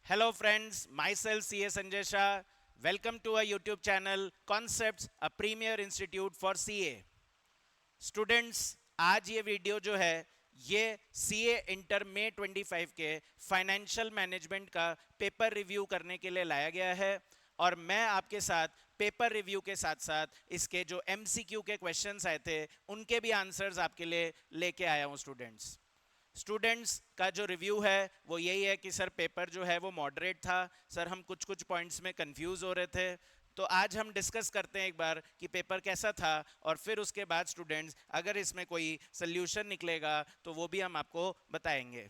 Hello friends, myself CA Sanjay Shah. Welcome to our YouTube channel Concepts, a premier institute for CA. Students, आज ये video जो है ये CA inter में 25 के फाइनेंशियल मैनेजमेंट का पेपर रिव्यू करने के लिए लाया गया है और मैं आपके साथ पेपर रिव्यू के साथ साथ इसके जो MCQ के क्वेश्चंस आए थे उनके भी आंसर्स आपके लिए लेके आया हूँ स्टूडेंट्स का जो रिव्यू है वो यही है कि सर पेपर जो है वो मॉडरेट था, सर हम कुछ कुछ पॉइंट्स में कंफ्यूज हो रहे थे। तो आज हम डिस्कस करते हैं एक बार कि पेपर कैसा था और फिर उसके बाद स्टूडेंट्स अगर इसमें कोई सोल्यूशन निकलेगा तो वो भी हम आपको बताएंगे।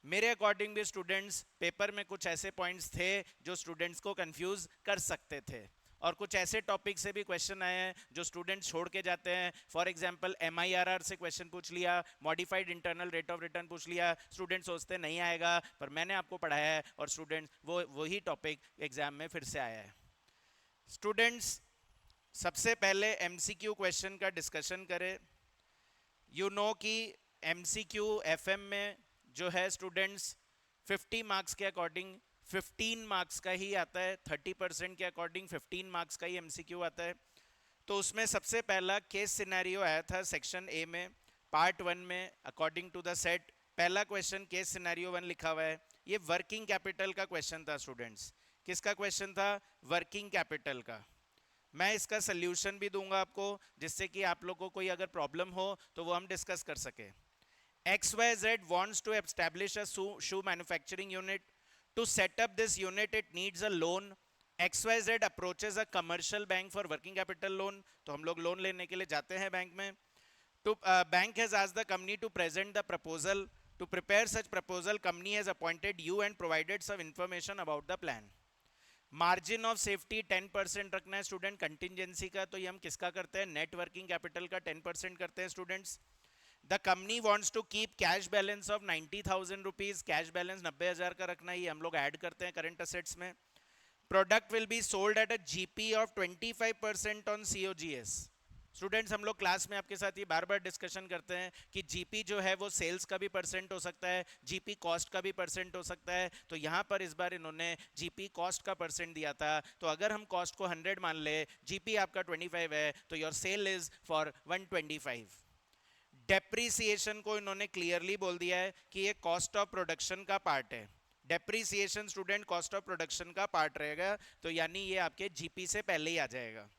मेरे अकॉर्डिंग भी स्टूडेंट्स पेपर में कुछ ऐसे पॉइंट्स थे जो स्टूडेंट्स को कंफ्यूज कर सकते थे और कुछ ऐसे टॉपिक से भी क्वेश्चन आए हैं जो स्टूडेंट्स छोड़ के जाते हैं। फॉर एग्जांपल MIRR से क्वेश्चन पूछ लिया, modified internal rate of return पूछ लिया, स्टूडेंट्स सोचते नहीं आएगा पर मैंने आपको पढ़ाया है और स्टूडेंट्स वही टॉपिक एग्जाम में फिर से आया है। स्टूडेंट्स, सबसे पहले MCQ क्वेश्चन का डिस्कशन करें। यू नो कि MCQ FM में जो है स्टूडेंट्स 50 मार्क्स के अकॉर्डिंग 15 मार्क्स का ही आता है, 30% के अकॉर्डिंग 15 मार्क्स का ही MCQ आता है। तो उसमें सबसे पहला केस सिनेरियो आया था सेक्शन A में पार्ट 1 में अकॉर्डिंग टू द सेट। पहला क्वेश्चन केस सिनेरियो 1 लिखा हुआ है, ये वर्किंग कैपिटल का क्वेश्चन था स्टूडेंट्स। किसका क्वेश्चन था? वर्किंग कैपिटल का। मैं इसका सल्यूशन भी दूंगा आपको जिससे कि आप लोगों को कोई अगर प्रॉब्लम हो तो वो हम डिस्कस कर सके। XYZ wants to establish a shoe manufacturing unit. To set up this unit, it needs a loan. XYZ approaches a commercial bank for working capital loan. तो हम लोग लोन लेने के लिए जाते हैं बैंक में। To bank has asked the company to present the proposal. To prepare such proposal, company has appointed you and provided some information about the plan. Margin of safety 10% रखना है स्टूडेंट कंटिजेंसी का, तो ये हम किसका करते हैं? नेट वर्किंग कैपिटल का 10% करते हैं students. The company wants to keep cash balance of 90,000 rupees, cash balance 90,000 का रखना है, ये हम लोग ऐड करते हैं करंट असेट्स में। Product will be sold at a GP of 25% on COGS। Students, हम लोग क्लास में आपके साथ ये बार बार डिस्कशन करते हैं कि GP जो है वो सेल्स का भी परसेंट हो सकता है, GP कॉस्ट का भी परसेंट हो सकता है। तो यहाँ पर इस बार इन्होंने GP कॉस्ट का परसेंट दिया था, तो अगर हम कॉस्ट को 100 मान ले, GP आपका 25 है, तो your sale is for 125। Depreciation को इन्होंने क्लियरली बोल दिया है कि ये कॉस्ट ऑफ प्रोडक्शन का पार्ट है। Depreciation student cost of production का पार्ट रहेगा, तो यानी ये आपके GP से पहले ही आ जाएगा।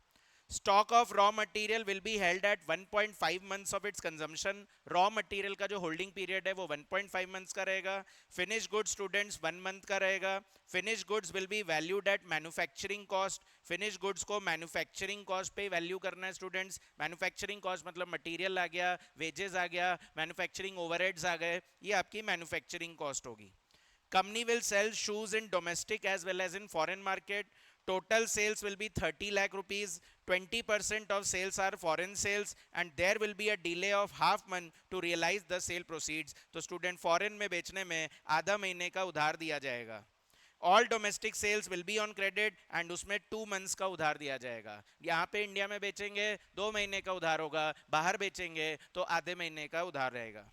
Stock of raw material will be held at 1.5 months of its consumption. Raw material का जो होल्डिंग पीरियड है वो 1.5 मंथ्स का रहेगा। फिनिश गुड्स स्टूडेंट्स 1 मंथ का रहेगा। Finish goods will be valued at manufacturing cost. Finish goods को manufacturing cost पे वैल्यू करना है स्टूडेंट्स। मैन्युफैक्चरिंग कॉस्ट मतलब मटेरियल आ गया, वेजेस आ गया, मैन्युफैक्चरिंग ओवरहेड्स आ गए, ये आपकी मैन्युफैक्चरिंग कॉस्ट होगी। Company will sell shoes in domestic as well as in foreign market. Total sales will be 30 lakh rupees. 20% of sales are foreign sales and there will be a delay of half month to realize the sale proceeds. तो student foreign में बेचने में आधा महीने का उधार दिया जाएगा। All domestic sales will be on credit and उसमें 2 मंथ्स का उधार दिया जाएगा। यहाँ पे इंडिया में बेचेंगे 2 महीने का उधार होगा, बाहर बेचेंगे तो आधे महीने का उधार रहेगा।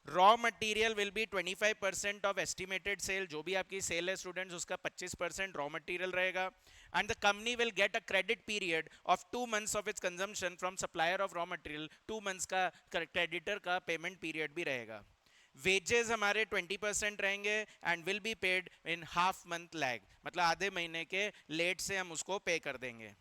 Raw material will be 25% of estimated cell, जो भी आपकी सेल है स्टूडेंट्स उसका 25% रॉ मटेरियल रहेगा। And the company will get a credit period of 2 months of its consumption from supplier of raw material. 2 months का क्रेडिटर का payment period भी रहेगा। वेजेस हमारे 20% रहेंगे and will be paid in half month lag, मतलब आधे महीने के लेट से हम उसको पे कर देंगे।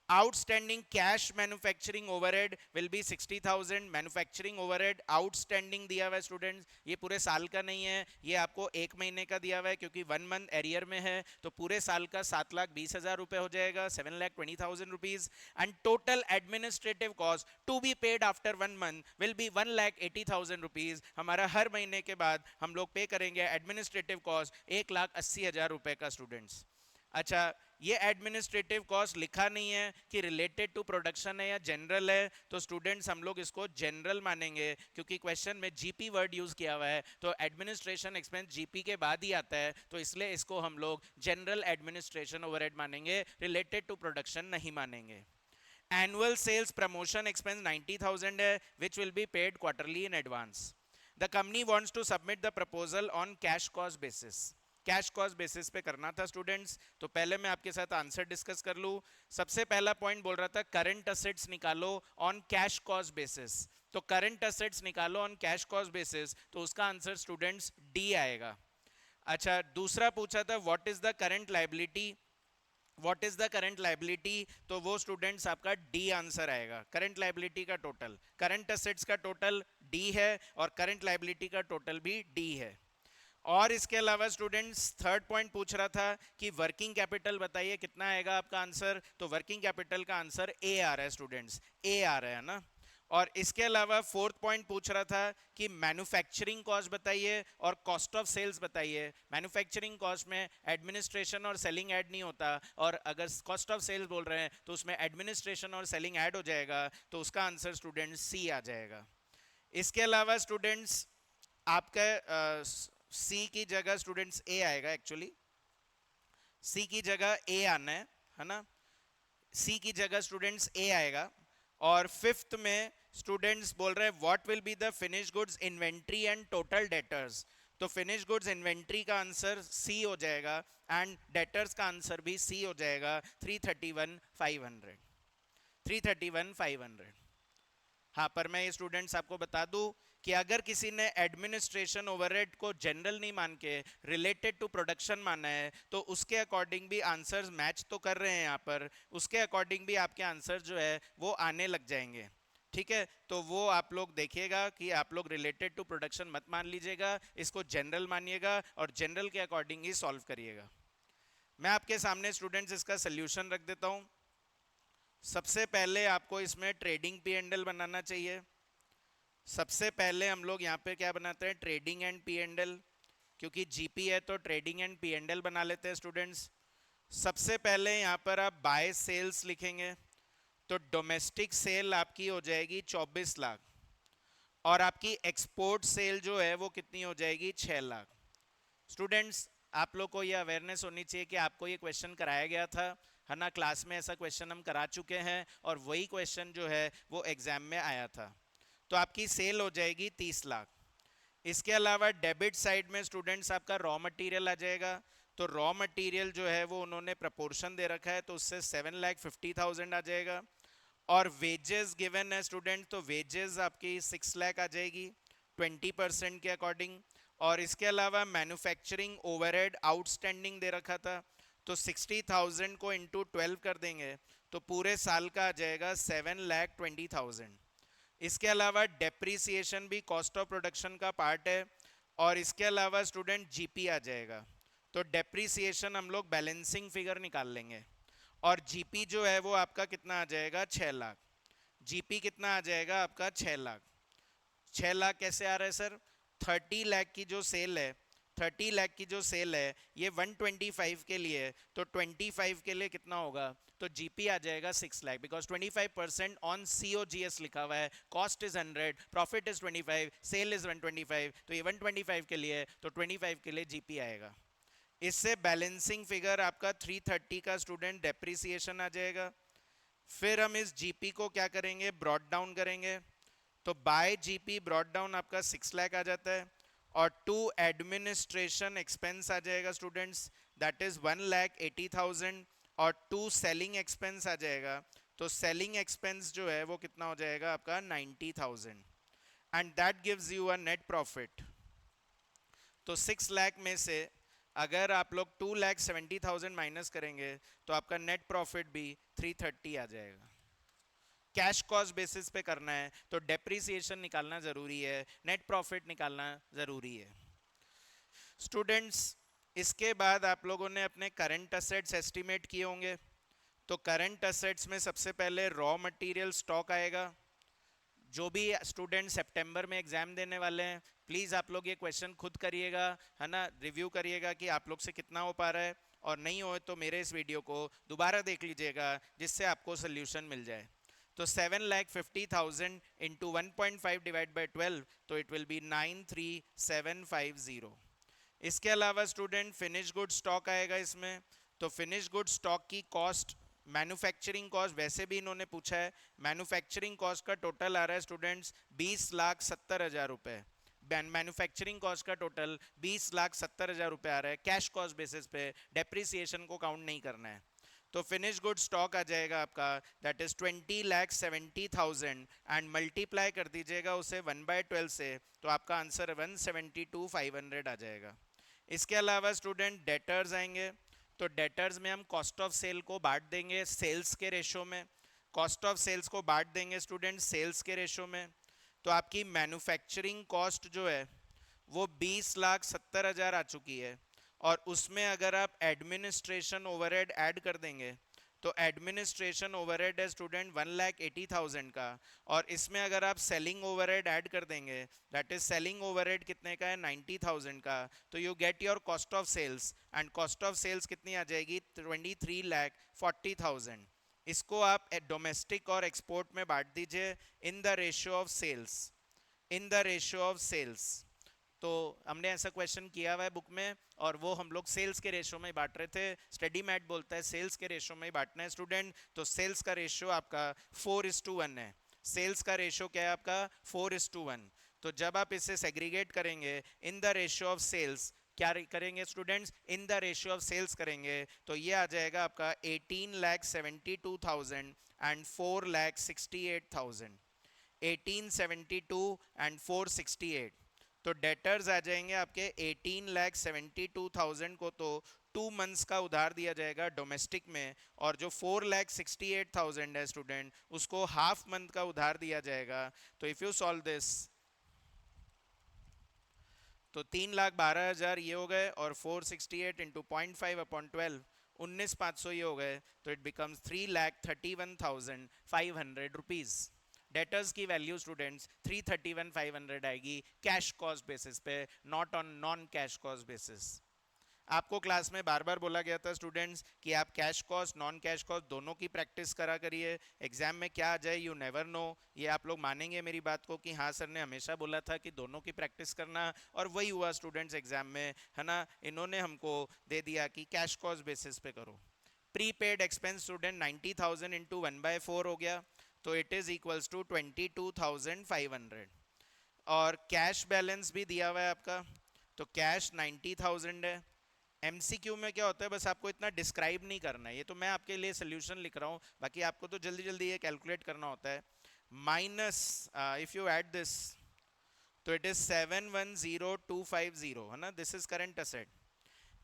Outstanding cash manufacturing overhead will be 60,000। Manufacturing overhead outstanding दिया हुआ है स्टूडेंट्स, ये पूरे साल का नहीं है, ये आपको 1 महीने का दिया हुआ है क्योंकि 1 मंथ एरियर में है, तो पूरे साल का 7,20,000 रुपए हो जाएगा, 7,20,000 rupees. And total administrative cost to be paid after 1 month will be 1,80,000 rupees. हमारा हर महीने के बाद हम लोग पे करेंगे एडमिनिस्ट्रेटिव कॉस्ट 1,80,000 रुपए का स्टूडेंट्स। अच्छा, ये एडमिनिस्ट्रेटिव कॉस्ट लिखा नहीं है कि रिलेटेड टू प्रोडक्शन है या जनरल है, तो स्टूडेंट्स हम लोग इसको जनरल मानेंगे क्योंकि क्वेश्चन में GP वर्ड यूज किया हुआ है, तो एडमिनिस्ट्रेशन एक्सपेंस GP के बाद ही आता है, तो इसलिए इसको हम लोग जनरल एडमिनिस्ट्रेशन ओवरहेड मानेंगे, रिलेटेड टू प्रोडक्शन नहीं मानेंगे। एनुअल सेल्स प्रमोशन एक्सपेंस 90,000 है, which will be paid quarterly in advance. The company wants to submit the proposal on cash cost basis. Cash cost basis पे करना था students. तो पहले मैं आपके साथ आंसर डिस्कस कर लूं। सबसे पहला पॉइंट बोल रहा था करंट असेट्स निकालो ऑन कैश कॉस्ट बेसिस। तो करंट असेट्स निकालो ऑन कैश कॉस्ट बेसिस, तो उसका आंसर स्टूडेंट्स डी आएगा। अच्छा, दूसरा पूछा था what is the current liability, what is the current liability, तो वो स्टूडेंट्स आपका डी आंसर आएगा। करंट लायबिलिटी का टोटल, करंट असेट्स का टोटल डी है और करंट लायबिलिटी का टोटल भी डी है। और इसके अलावा स्टूडेंट्स थर्ड पॉइंट पूछ रहा था कि वर्किंग कैपिटल बताइए कितना आएगा आपका आंसर, तो वर्किंग कैपिटल का आंसर ए आ रहा है स्टूडेंट्स, ए आ रहा है ना। और इसके अलावा फोर्थ पॉइंट पूछ रहा था कि मैन्युफैक्चरिंग कॉस्ट बताइए और कॉस्ट ऑफ सेल्स बताइए। मैन्युफैक्चरिंग कॉस्ट में एडमिनिस्ट्रेशन और सेलिंग ऐड नहीं होता, और अगर कॉस्ट ऑफ सेल्स बोल रहे हैं तो उसमें एडमिनिस्ट्रेशन और सेलिंग ऐड हो जाएगा, तो उसका आंसर स्टूडेंट्स सी आ जाएगा। इसके अलावा स्टूडेंट्स आपका सी की जगह स्टूडेंट्स ए आएगा, एक्चुअली सी की जगह ए आना है ना, सी की जगह स्टूडेंट्स ए आएगा। और फिफ्थ में स्टूडेंट्स बोल रहे हैं what will be the finish goods inventory and total debtors, तो फिनिश गुड्स इन्वेंट्री का आंसर सी हो जाएगा एंड डेटर्स का आंसर भी सी हो जाएगा 331,500, 331,500। हाँ, पर मैं ये स्टूडेंट्स आपको बता दूं कि अगर किसी ने एडमिनिस्ट्रेशन ओवरहेड को जनरल नहीं मान के रिलेटेड टू प्रोडक्शन माना है, तो उसके अकॉर्डिंग भी आंसर्स मैच तो कर रहे हैं यहाँ पर, उसके अकॉर्डिंग भी आपके आंसर जो है वो आने लग जाएंगे। ठीक है, तो वो आप लोग देखिएगा कि आप लोग रिलेटेड टू प्रोडक्शन मत मान लीजिएगा, इसको जनरल मानिएगा और जनरल के अकॉर्डिंग ही सॉल्व करिएगा। मैं आपके सामने स्टूडेंट्स इसका सोल्यूशन रख देता हूँ। सबसे पहले आपको इसमें ट्रेडिंग पी एंड एल बनाना चाहिए। सबसे पहले हम लोग यहाँ पे क्या बनाते हैं, trading and P and L, क्योंकि जीपी है तो trading and P and L बना लेते हैं स्टूडेंट्स। सबसे पहले यहाँ पर आप बाय सेल्स लिखेंगे, तो डोमेस्टिक सेल आपकी हो जाएगी 24 लाख और आपकी एक्सपोर्ट सेल जो है वो कितनी हो जाएगी 6 लाख। स्टूडेंट्स आप लोग को ये अवेयरनेस होनी चाहिए कि आपको ये क्वेश्चन कराया गया था, है ना, क्लास में ऐसा क्वेश्चन हम करा चुके हैं और वही क्वेश्चन जो है वो एग्जाम में आया था। तो आपकी सेल हो जाएगी 30 लाख। इसके अलावा डेबिट साइड में स्टूडेंट्स आपका रॉ मटेरियल आ जाएगा, तो रॉ मटेरियल जो है वो उन्होंने प्रपोर्शन दे रखा है, तो उससे 7,50,000 आ जाएगा। और वेजेस गिवन है स्टूडेंट, तो वेजेस आपकी 6 लाख आ जाएगी 20% के अकॉर्डिंग। और इसके अलावा मैन्युफैक्चरिंग ओवरहेड आउटस्टैंडिंग दे रखा था, तो 60,000 को इंटू 12 कर देंगे तो पूरे साल का आ जाएगा 7,20,000। इसके अलावा डेप्रीसिएशन भी कॉस्ट ऑफ प्रोडक्शन का पार्ट है। और इसके अलावा स्टूडेंट जीपी आ जाएगा, तो डेप्रीसिएशन हम लोग बैलेंसिंग फिगर निकाल लेंगे और जीपी जो है वो आपका कितना आ जाएगा 6 लाख। जीपी कितना आ जाएगा आपका 6 लाख। 6 लाख कैसे आ रहा है सर, 30 लाख की जो सेल है, 30 लाख की जो सेल है ये 125 के लिए है, तो 25 के लिए कितना होगा, तो जीपी आ जाएगा 6 लाख, बिकॉज 25% ऑन सीओजीएस लिखा हुआ है, cost is 100, profit is 25, sale is 125, तो ये 125 के लिए है, तो 25 के लिए जीपी आएगा। इससे बैलेंसिंग फिगर आपका 330 का स्टूडेंट डेप्रीसिएशन आ जाएगा। फिर हम इस जीपी को क्या करेंगे, ब्रॉड डाउन करेंगे, तो बाय जीपी ब्रॉड डाउन आपका 6 लाख आ जाता है और टू एडमिनिस्ट्रेशन एक्सपेंस आ जाएगा स्टूडेंट्स, दैट इज 1,80,000 और टू सेलिंग एक्सपेंस आ जाएगा, तो सेलिंग एक्सपेंस जो है वो कितना हो जाएगा आपका 90,000 and that gives you a net profit. तो 6 लाख में से अगर आप लोग 2,70,000 माइनस करेंगे तो आपका नेट प्रॉफिट भी 330 आ जाएगा। कैश कॉस्ट बेसिस पे करना है तो डेप्रीसिएशन निकालना जरूरी है, नेट प्रॉफिट निकालना जरूरी है। स्टूडेंट्स इसके बाद आप लोगों ने अपने करंट असेट्स एस्टिमेट किए होंगे, तो करंट असेट्स में सबसे पहले रॉ मटेरियल स्टॉक आएगा। जो भी स्टूडेंट सितंबर में एग्जाम देने वाले हैं प्लीज आप लोग ये क्वेश्चन खुद करिएगा, है ना, रिव्यू करिएगा कि आप लोग से कितना हो पा रहा है, और नहीं हो तो मेरे इस वीडियो को दोबारा देख लीजिएगा जिससे आपको सोल्यूशन मिल जाए। तो 7,50,000 इंटू 1.5 डिवाइड बाई 12, तो इट विल बी 93,750। इसके अलावा स्टूडेंट फिनिश गुड स्टॉक आएगा इसमें, तो फिनिश गुड स्टॉक की कॉस्ट, मैन्युफैक्चरिंग कॉस्ट वैसे भी इन्होंने पूछा है, मैन्युफैक्चरिंग कॉस्ट का टोटल आ रहा है स्टूडेंट्स 20,70,000 रुपए, मैन्युफैक्चरिंग कॉस्ट का टोटल 20,70,000 रुपये आ रहा है कैश कॉस्ट बेसिस पे, डेप्रिसिएशन को काउंट नहीं करना है। तो फिनिश गुड स्टॉक आ जाएगा आपका, दैट इज 20,70,000 एंड मल्टीप्लाई कर दीजिएगा उसे 1/12 से, तो आपका आंसर 172,500 आ जाएगा। इसके अलावा स्टूडेंट डेटर्स आएंगे, तो डेटर्स में हम कॉस्ट ऑफ सेल को बांट देंगे सेल्स के रेशो में, कॉस्ट ऑफ सेल्स को बांट देंगे स्टूडेंट सेल्स के रेशो में। तो आपकी मैन्युफैक्चरिंग कॉस्ट जो है वो 20,70,000 आ चुकी है, और उसमें अगर आप एडमिनिस्ट्रेशन ओवरहेड ऐड कर देंगे तो एडमिनिस्ट्रेशन ओवरहेड है स्टूडेंट 1,80,000 का, और इसमें अगर आप सेलिंग ओवरहेड ऐड कर देंगे, दैट इज सेलिंग ओवरहेड कितने का है 90,000 का, तो you get your cost of sales, and cost of sales कितनी आ जाएगी 23,40,000। इसको आप डोमेस्टिक और एक्सपोर्ट में बांट दीजिए in the ratio of sales, in the ratio of sales. तो हमने ऐसा क्वेश्चन किया हुआ है बुक में, और वो हम लोग सेल्स के रेशो में बांट रहे थे। स्टडी मैट बोलता है सेल्स के रेशो में बांटना है स्टूडेंट, तो सेल्स का रेशो आपका 4:1 है। सेल्स का रेशो क्या है आपका 4:1। तो जब आप इसे सेग्रीगेट करेंगे in the ratio of sales, क्या करेंगे students in the ratio of sales करेंगे, तो ये आ जाएगा आपका 18,72,000 एंड 4,68,000, 1872 एंड 468। तो डेटर्स आ जाएंगे आपके 18,72,000 को तो 2 मंथ्स का उधार दिया जाएगा डोमेस्टिक में, और जो 4,68,000 है स्टूडेंट उसको हाफ मंथ का उधार दिया जाएगा। तो इफ यू सॉल्व दिस, तो 3,12,000 ये हो गए, और 468 इंटू 0.5/12 19,500 ये हो गए, तो इट बिकम्स 3,31,500 रुपीज। डेटर्स की वैल्यू स्टूडेंट्स 331,500 आएगी कैश कॉस्ट बेसिस पे, not on non cash cost basis. आपको क्लास में बार बार बोला गया था स्टूडेंट्स कि आप cash cost non cash cost दोनों की प्रैक्टिस करा करिए, एग्जाम में क्या आ जाए यू नेवर नो। ये आप लोग मानेंगे मेरी बात को कि हाँ सर ने हमेशा बोला था कि दोनों की प्रैक्टिस करना, और वही हुआ स्टूडेंट्स एग्जाम में, है ना। इन्होंने हमको दे दिया कि कैश कॉस्ट बेसिस पे करो। प्रीपेड एक्सपेंस स्टूडेंट 90,000 इंटू 1/4 हो गया, तो इट इज इक्वल्स टू 22,500। और कैश बैलेंस भी दिया हुआ है आपका, तो कैश 90,000 है। एमसीक्यू में क्या होता है, बस आपको इतना डिस्क्राइब नहीं करना है, ये तो मैं आपके लिए सोल्यूशन लिख रहा हूँ, बाकी आपको तो जल्दी जल्दी ये कैलकुलेट करना होता है। Minus if you add this, तो इट इज 710,250, है ना, this is current asset.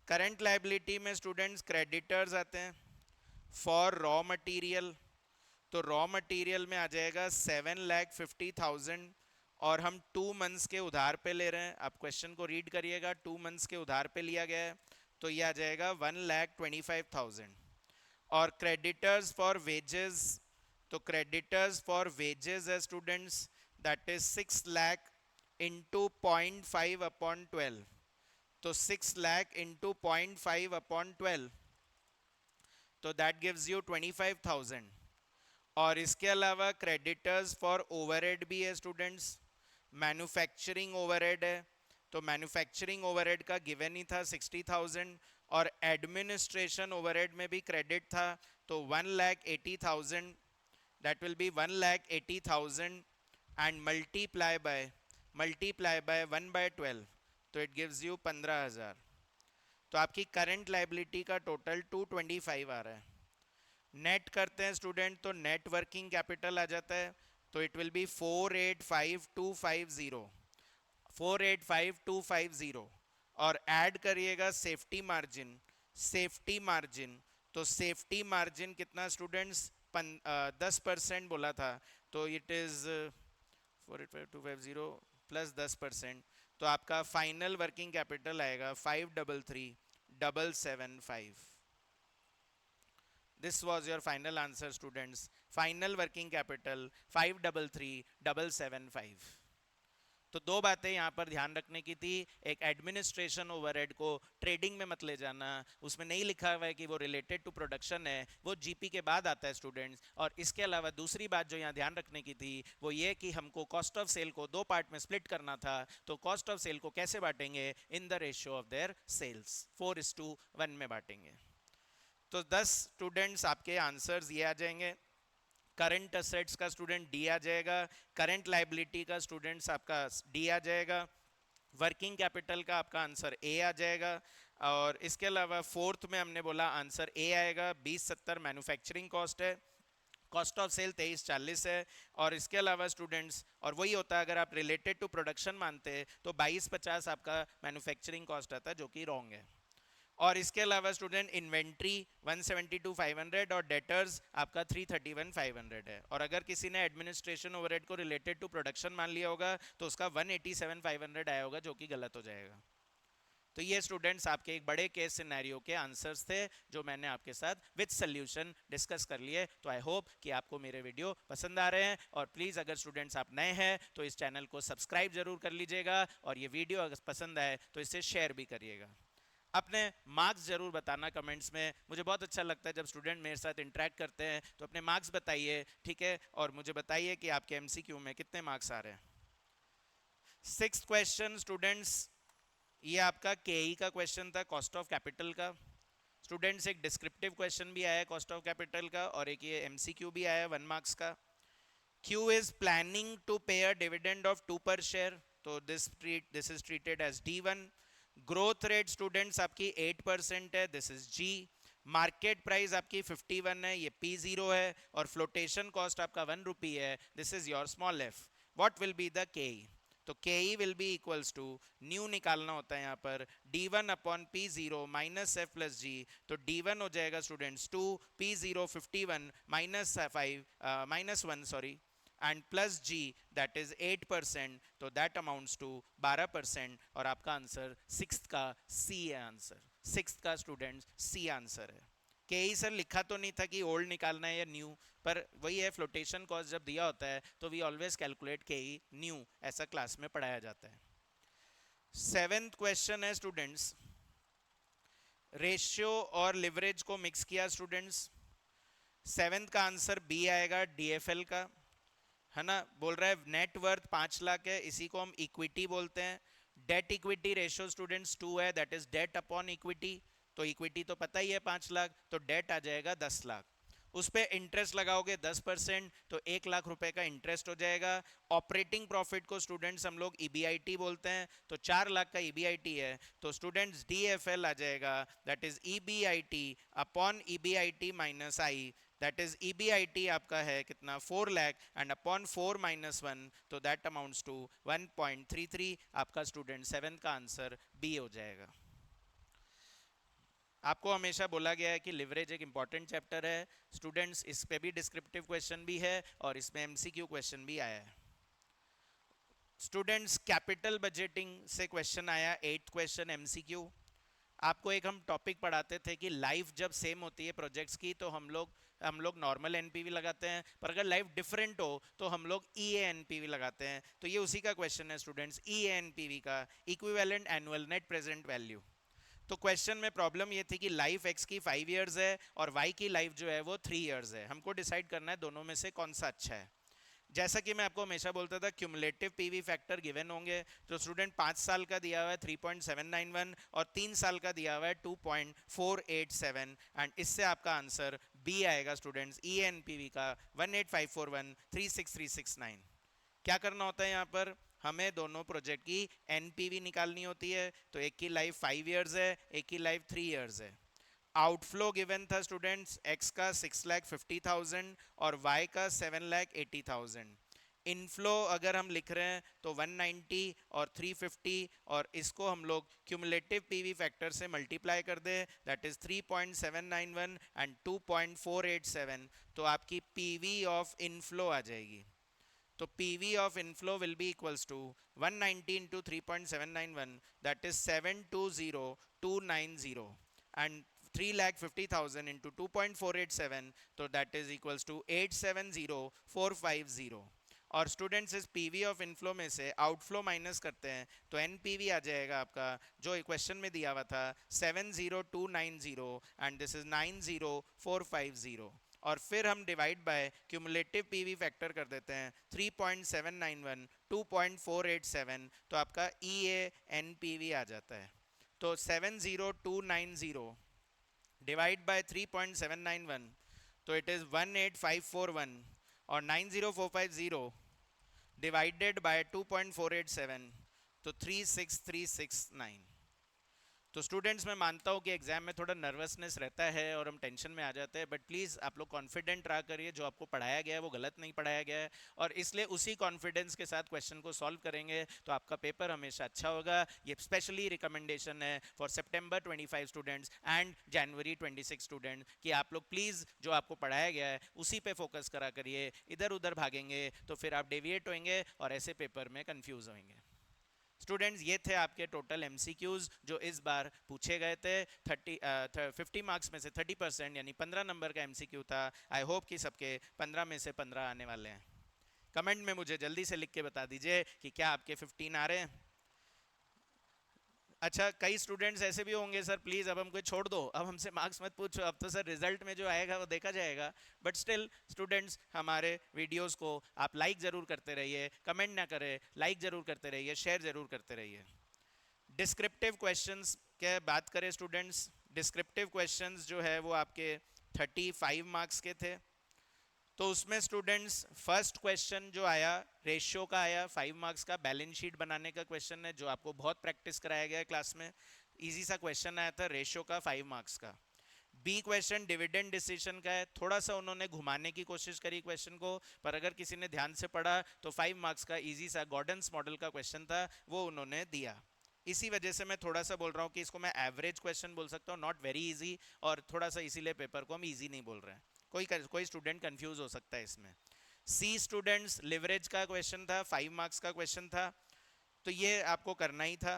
Current liability में स्टूडेंट्स क्रेडिटर्स आते हैं फॉर रॉ मटेरियल, तो रॉ मटेरियल में आ जाएगा 7,50,000, और हम 2 मंथ्स के उधार पे ले रहे हैं। आप क्वेश्चन को रीड करिएगा, 2 मंथ्स के उधार पे लिया गया है, तो ये आ जाएगा 1,25,000। और क्रेडिटर्स फॉर वेजेस, तो क्रेडिटर्स फॉर वेजेस है students, that is 6 lakh into 0.5/12, तो 6 लाख इंटू 0.5/12, तो दैट गिव्स यू 25,000। और इसके अलावा क्रेडिटर्स फॉर ओवरहेड भी है स्टूडेंट्स, मैन्युफैक्चरिंग ओवरहेड है, तो मैन्युफैक्चरिंग ओवरहेड का गिवन ही था 60,000, और एडमिनिस्ट्रेशन ओवरहेड में भी क्रेडिट था, तो 1,80,000, that will be 1,80,000 and multiply by 1/12, तो इट गिव्स यू 15,000। तो आपकी करंट लाइबिलिटी का टोटल 225 आ रहा है। नेट करते हैं स्टूडेंट, तो नेट वर्किंग कैपिटल आ जाता है, तो इट विल बी 485,250, 485,250, और ऐड करिएगा सेफ्टी मार्जिन, सेफ्टी मार्जिन, तो सेफ्टी मार्जिन कितना स्टूडेंट्स 10% बोला था, तो इट इज 485,250 प्लस 10%, तो आपका फाइनल वर्किंग कैपिटल आएगा 533,775। This was your final answer students, final working capital 533,775। तो दो बातें यहाँ पर ध्यान रखने की थी, एक एडमिनिस्ट्रेशन ओवरहेड को ट्रेडिंग में मत ले जाना, उसमें नहीं लिखा हुआ है कि वो रिलेटेड टू प्रोडक्शन है, वो जीपी के बाद आता है स्टूडेंट्स। और इसके अलावा दूसरी बात जो यहाँ ध्यान रखने की थी वो ये कि हमको कॉस्ट ऑफ सेल को 2 पार्ट में स्प्लिट करना था, तो कॉस्ट ऑफ सेल को कैसे बांटेंगे, in the ratio of their sales, 4:1 में बांटेंगे। तो 10 स्टूडेंट्स आपके आंसर्स ये आ जाएंगे। करंट असेट्स का स्टूडेंट डी आ जाएगा, करंट लाइबिलिटी का स्टूडेंट्स आपका डी आ जाएगा, वर्किंग कैपिटल का आपका आंसर ए आ जाएगा। और इसके अलावा फोर्थ में हमने बोला आंसर ए आएगा। 2070 मैन्युफैक्चरिंग कॉस्ट है, कॉस्ट ऑफ सेल 2340 है। और इसके अलावा स्टूडेंट्स, और वही होता है अगर आप रिलेटेड टू प्रोडक्शन मानते हैं तो 2250 आपका मैन्युफैक्चरिंग कॉस्ट आता है, जो कि रॉन्ग है। और इसके अलावा स्टूडेंट इन्वेंट्री 172,500 और डेटर्स आपका 331,500 है। और अगर किसी ने एडमिनिस्ट्रेशन ओवरहेड को रिलेटेड टू प्रोडक्शन मान लिया होगा तो उसका 187,500 आया होगा, जो कि गलत हो जाएगा। तो ये स्टूडेंट्स आपके एक बड़े केस सिनेरियो के आंसर्स थे जो मैंने आपके साथ विद सोल्यूशन डिस्कस कर लिए। तो आई होप कि आपको मेरे वीडियो पसंद आ रहे हैं। और प्लीज़ अगर स्टूडेंट्स आप नए हैं तो इस चैनल को सब्सक्राइब जरूर कर लीजिएगा, और ये वीडियो अगर पसंद आए तो इसे शेयर भी करिएगा। अपने मार्क्स जरूर बताना कमेंट्स में, मुझे बहुत अच्छा लगता है जब स्टूडेंट मेरे साथ इंटरेक्ट करते हैं। तो अपने मार्क्स बताइए, ठीक है, और मुझे बताइए कि आपके एमसीक्यू में कितने मार्क्स आ रहे हैं। 6th क्वेश्चन स्टूडेंट्स, ये आपका केई का क्वेश्चन था, कॉस्ट ऑफ कैपिटल का। स्टूडेंट्स एक डिस्क्रिप्टिव क्वेश्चन भी आया है कॉस्ट ऑफ कैपिटल का, और एक ये एमसीक्यू भी आया है 1 मार्क्स का। Q is planning to pay a dividend of 2 per share, तो this is treated as D1। Growth rate students आपकी 8% है, this is G। Market price आपकी 51 है, ये P0 है। और फ्लोटेशन कॉस्ट आपका 1 रुपी है, this is your small f। What will be the KE? तो KE will be equals to, new निकालना होता है यहाँ पर, D1 upon P0 minus F plus G। तो D1 हो जाएगा students 2, P0 51 minus 1 sorry, and plus G that is 8%, तो दैट अमाउंट्स टू 12%। और आपका आंसर 6th का C है आंसर, 6th का स्टूडेंट्स C आंसर है। के सर लिखा तो नहीं था कि ओल्ड निकालना है या न्यू, पर वही है, फ्लोटेशन कॉस्ट जब दिया होता है तो वी ऑलवेज कैलकुलेट के न्यू, ऐसा क्लास में पढ़ाया जाता है। 7th क्वेश्चन है स्टूडेंट्स, रेशियो और लिवरेज को मिक्स किया स्टूडेंट्स। 7th का आंसर बी आएगा, DFL का, है ना। बोल रहा है नेट वर्थ 5 लाख है, इसी को हम इक्विटी बोलते हैं। डेट इक्विटी रेशियो स्टूडेंट्स 2 है, that is debt upon equity. तो इक्विटी तो पता ही है 5 लाख, तो डेट आ जाएगा 10 लाख। उस पर इंटरेस्ट लगाओगे 10%, तो 1 लाख रुपए का इंटरेस्ट हो जाएगा। ऑपरेटिंग प्रॉफिट को स्टूडेंट्स हम लोग EBIT बोलते हैं, तो 4 लाख का EBIT है, तो स्टूडेंट्स DFL आ जाएगा, that is EBIT upon EBIT minus I, that is EBIT आपका है कितना, 4 लाख, एंड अपॉन 4 माइनस 1, तो दैट अमाउंट्स टू 1.33। आपका स्टूडेंट 7th का आंसर बी हो जाएगा। आपको हमेशा बोला गया है कि लिवरेज एक इंपॉर्टेंट चैप्टर है स्टूडेंट्स, इस पे भी डिस्क्रिप्टिव क्वेश्चन भी है और इसमें MCQ क्वेश्चन भी आया है। स्टूडेंट्स कैपिटल बजटिंग से क्वेश्चन आया, 8th क्वेश्चन MCQ। आपको एक हम टॉपिक पढ़ाते थे कि लाइफ जब सेम होती है प्रोजेक्ट्स की तो हम लोग नॉर्मल एनपीवी लगाते हैं, पर अगर लाइफ डिफरेंट हो तो हम लोग EANPV लगाते हैं। तो ये उसी का क्वेश्चन है स्टूडेंट्स, EANPV का, equivalent annual net present value. तो क्वेश्चन में प्रॉब्लम ये थी कि लाइफ x की 5 इयर्स है और y की लाइफ जो है वो 3 इयर्स है, हमको डिसाइड करना है दोनों में से कौन सा अच्छा है। जैसा कि मैं आपको हमेशा बोलता था, क्यूमुलेटिव पीवी फैक्टर गिवन होंगे, तो स्टूडेंट 5 साल का दिया हुआ है 3.791 और 3 साल का दिया हुआ है 2.487, एंड इससे आपका आंसर बी आएगा स्टूडेंट्स, EANPV का 18541363369। क्या करना होता है यहाँ पर, हमें दोनों प्रोजेक्ट की एनपीवी निकालनी होती है। तो एक की लाइफ 5 इयर्स है, एक की लाइफ 3 इयर्स है। आउटफ्लो गिवन था स्टूडेंट्स, एक्स का 6,50,000 और वाई का 7,80,000। इनफ्लो अगर हम लिख रहे हैं तो 190 और 350, और इसको हम लोग क्यूमुलेटिव पीवी फैक्टर से मल्टीप्लाई कर दें, दैट इज 3.791 एंड 2.487, तो आपकी पीवी ऑफ इनफ्लो आ जाएगी। तो PV of inflow will be equals to 190 into 3.791, that is 720,290, and 3,50,000 into 2.487, so that is equals to 870,450। और स्टूडेंट्स इस PV ऑफ इनफ्लो में से आउटफ्लो माइनस करते हैं तो NPV आ जाएगा आपका, जो क्वेश्चन में दिया हुआ था 70290, एंड दिस इज 90450। और फिर हम divide by cumulative PV factor कर देते हैं 3.791 2.487, तो आपका EANPV आ जाता है। तो 70290 डिवाइड बाय 3.791, तो इट इज 18541, और 90450 डिवाइडेड बाय 2.487, तो 36369। तो स्टूडेंट्स मैं मानता हूँ कि एग्जाम में थोड़ा नर्वसनेस रहता है और हम टेंशन में आ जाते हैं, बट प्लीज़ आप लोग कॉन्फिडेंट रहा करिए, जो आपको पढ़ाया गया है वो गलत नहीं पढ़ाया गया है, और इसलिए उसी कॉन्फिडेंस के साथ क्वेश्चन को सॉल्व करेंगे तो आपका पेपर हमेशा अच्छा होगा। ये स्पेशली रिकमेंडेशन है for September 25 students and January 26 student कि आप लोग प्लीज़ जो आपको पढ़ाया गया है उसी पे फोकस करा करिए। इधर उधर भागेंगे तो फिर आप डेविएट होंगे और ऐसे पेपर में कंफ्यूज होंगे। स्टूडेंट्स ये थे आपके टोटल एमसीक्यूज जो इस बार पूछे गए थे। 50 मार्क्स में से 30% यानी 15 नंबर का एमसीक्यू था। आई होप कि सबके 15 में से 15 आने वाले हैं। कमेंट में मुझे जल्दी से लिख के बता दीजिए कि क्या आपके 15 आ रहे हैं। अच्छा, कई स्टूडेंट्स ऐसे भी होंगे सर प्लीज अब हमको छोड़ दो, अब हमसे मार्क्स मत पूछो, अब तो सर रिजल्ट में जो आएगा वो देखा जाएगा। बट स्टिल स्टूडेंट्स हमारे वीडियोस को आप लाइक जरूर करते रहिए, कमेंट ना करें, लाइक जरूर करते रहिए, शेयर जरूर करते रहिए। डिस्क्रिप्टिव क्वेश्चंस के बात करें स्टूडेंट्स, डिस्क्रिप्टिव क्वेश्चंस जो है वो आपके 35 मार्क्स के थे। तो उसमें स्टूडेंट्स फर्स्ट क्वेश्चन जो आया रेशियो का आया 5 मार्क्स का, बैलेंस शीट बनाने का क्वेश्चन है जो आपको बहुत प्रैक्टिस कराया गया है क्लास में। इजी सा क्वेश्चन आया था रेशियो का 5 मार्क्स का। बी क्वेश्चन डिविडेंड डिसीजन का है, थोड़ा सा उन्होंने घुमाने की कोशिश करी क्वेश्चन को, पर अगर किसी ने ध्यान से पढ़ा तो 5 मार्क्स का इजी सा गॉर्डन्स मॉडल का क्वेश्चन था, वो उन्होंने दिया। इसी वजह से मैं थोड़ा सा बोल रहा हूँ कि इसको मैं एवरेज क्वेश्चन बोल सकता हूँ, नॉट वेरी इजी, और थोड़ा सा इसीलिए पेपर को हम इजी नहीं बोल रहे हैं। कोई स्टूडेंट कंफ्यूज हो सकता है इसमें। सी स्टूडेंट्स लिवरेज का क्वेश्चन था, 5 मार्क्स का क्वेश्चन था, तो ये आपको करना ही था।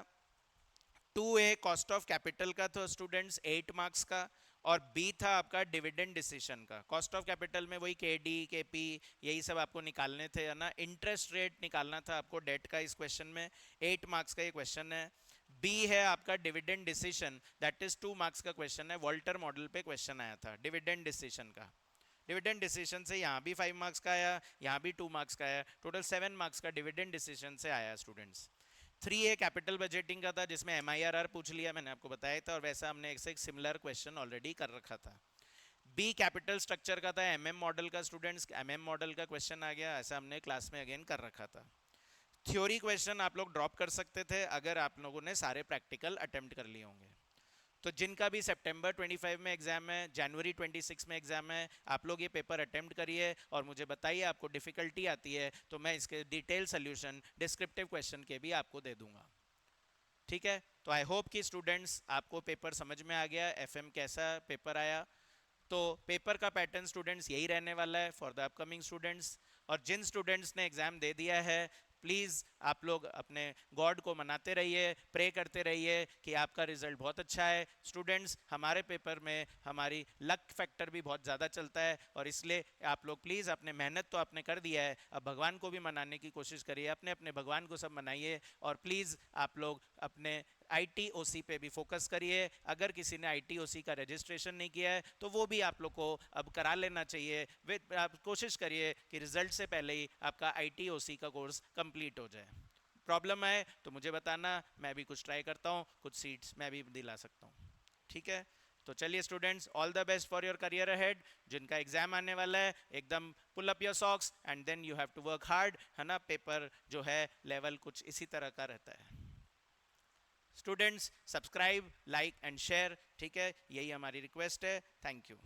2A कॉस्ट ऑफ कैपिटल का था स्टूडेंट्स 8 मार्क्स का, और बी था आपका डिविडेंड डिसीजन का। कॉस्ट ऑफ कैपिटल में वही केडी केपी यही सब आपको निकालने थे, है ना। इंटरेस्ट रेट निकालना था आपको डेट का इस क्वेश्चन में, 8 मार्क्स का ये क्वेश्चन है। बी है आपका dividend decision, that is 2 marks का क्वेश्चन है, वॉल्टर मॉडल पे क्वेश्चन आया था डिविडेंड डिसीजन का। डिविडेंड डिसीजन से यहाँ भी 5 मार्क्स का आया, यहाँ भी 2 मार्क्स का आया, टोटल 7 मार्क्स का डिविडेंड डिसीजन से आया स्टूडेंट्स। 3A कैपिटल बजटिंग का था जिसमें MIRR पूछ लिया, मैंने आपको बताया था, और वैसा हमने एक सिमिलर क्वेश्चन ऑलरेडी कर रखा था। बी कैपिटल स्ट्रक्चर का था MM मॉडल का स्टूडेंट्स, MM मॉडल का क्वेश्चन आ गया, ऐसा हमने क्लास में अगेन कर रखा था। थ्योरी क्वेश्चन आप लोग ड्रॉप कर सकते थे अगर आप लोगों ने सारे प्रैक्टिकल अटेम्प्ट कर लिए होंगे। तो जिनका भी सितंबर 25 में एग्जाम है, जनवरी 26 में एग्जाम है, आप लोग ये पेपर अटेम्प्ट करिए और मुझे बताइए आपको डिफिकल्टी आती है तो मैं इसके डिटेल सोल्यूशन डिस्क्रिप्टिव क्वेश्चन के भी आपको दे दूंगा। ठीक है, तो आई होप कि स्टूडेंट्स आपको पेपर समझ में आ गया, FM कैसा पेपर आया। तो पेपर का पैटर्न स्टूडेंट्स यही रहने वाला है फॉर द अपकमिंग स्टूडेंट्स। और जिन स्टूडेंट्स ने एग्जाम दे दिया है प्लीज़ आप लोग अपने गॉड को मनाते रहिए, प्रे करते रहिए कि आपका रिजल्ट बहुत अच्छा है। स्टूडेंट्स हमारे पेपर में हमारी लक फैक्टर भी बहुत ज़्यादा चलता है, और इसलिए आप लोग प्लीज़ अपने मेहनत तो आपने कर दिया है, अब भगवान को भी मनाने की कोशिश करिए, अपने अपने भगवान को सब मनाइए, और प्लीज़ आप लोग अपने ITOC पे भी फोकस करिए। अगर किसी ने ITOC का रजिस्ट्रेशन नहीं किया है तो वो भी आप लोग को अब करा लेना चाहिए। आप कोशिश करिए कि रिजल्ट से पहले ही आपका ITOC का कोर्स कंप्लीट हो जाए। प्रॉब्लम आए तो मुझे बताना, मैं भी कुछ ट्राई करता हूँ, कुछ सीट्स मैं भी दिला सकता हूँ। ठीक है, तो चलिए students, all the best for your career ahead. जिनका एग्जाम आने वाला है एकदम pull up your socks and then you have to work hard, है ना। पेपर जो है लेवल कुछ इसी तरह का रहता है। Students subscribe, like and share, ठीक है, यही हमारी रिक्वेस्ट है। Thank you.